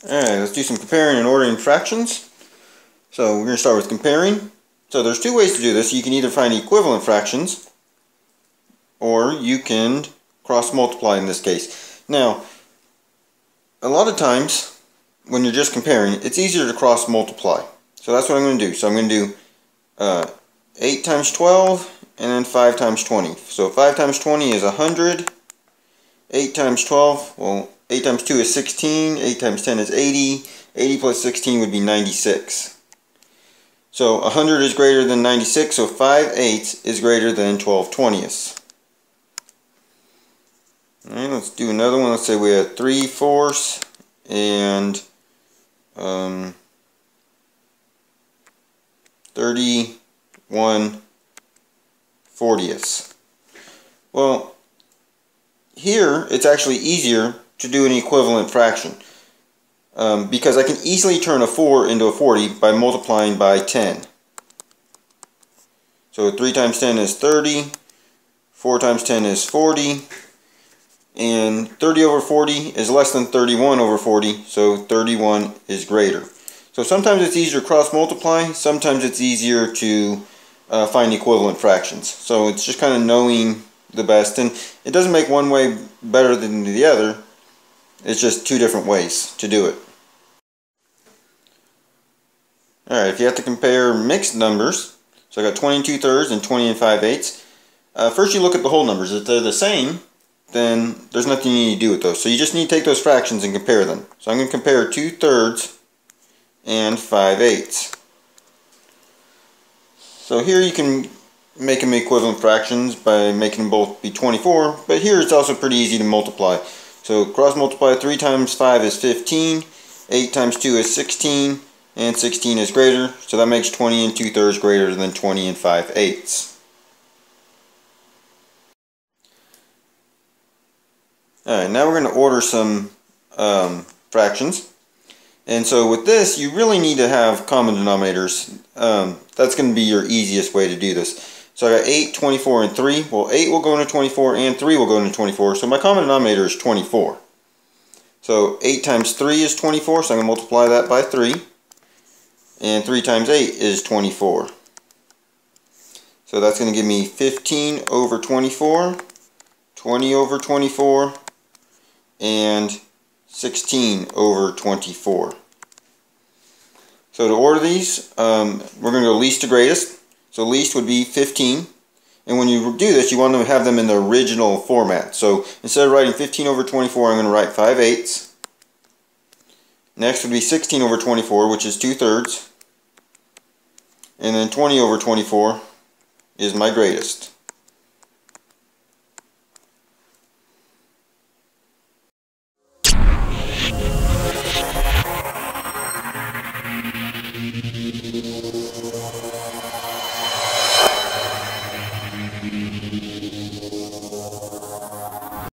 Alright, let's do some comparing and ordering fractions. So we're going to start with comparing. So there's two ways to do this. You can either find equivalent fractions, or you can cross multiply in this case. Now, a lot of times when you're just comparing, it's easier to cross multiply. So that's what I'm going to do. So I'm going to do 8 times 12 and then 5 times 20. So 5 times 20 is 100. 8 times 12, well, 8 times 2 is 16, 8 times 10 is 80, 80 plus 16 would be 96. So 100 is greater than 96, so 5/8 is greater than 12/20. Alright, let's do another one. Let's say we have 3/4 and 31/40. Well, here it's actually easier to do an equivalent fraction because I can easily turn a 4 into a 40 by multiplying by 10. So 3 times 10 is 30, 4 times 10 is 40, and 30 over 40 is less than 31 over 40, so 31 is greater. So sometimes it's easier to cross multiply, sometimes it's easier to find equivalent fractions. So it's just kind of knowing the best, and it doesn't make one way better than the other. It's just two different ways to do it. Alright, if you have to compare mixed numbers, so I got 20 2/3 and 20 5/8. First you look at the whole numbers. If they're the same, then there's nothing you need to do with those. So you just need to take those fractions and compare them. So I'm going to compare 2/3 and 5/8. So here you can make them equivalent fractions by making them both be 24, but here it's also pretty easy to multiply. So cross multiply, 3 times 5 is 15, 8 times 2 is 16, and 16 is greater, so that makes 20 2/3 greater than 20 5/8. Alright, now we're going to order some fractions. And so with this, you really need to have common denominators. That's going to be your easiest way to do this. So I got 8, 24, and 3. Well, 8 will go into 24 and 3 will go into 24. So my common denominator is 24. So 8 times 3 is 24, so I'm going to multiply that by 3. And 3 times 8 is 24. So that's going to give me 15 over 24, 20 over 24, and 16 over 24. So to order these, we're going to go least to greatest. So least would be 15. And when you do this, you want to have them in the original format. So instead of writing 15 over 24, I'm going to write 5/8. Next would be 16 over 24, which is 2/3. And then 20 over 24 is my greatest.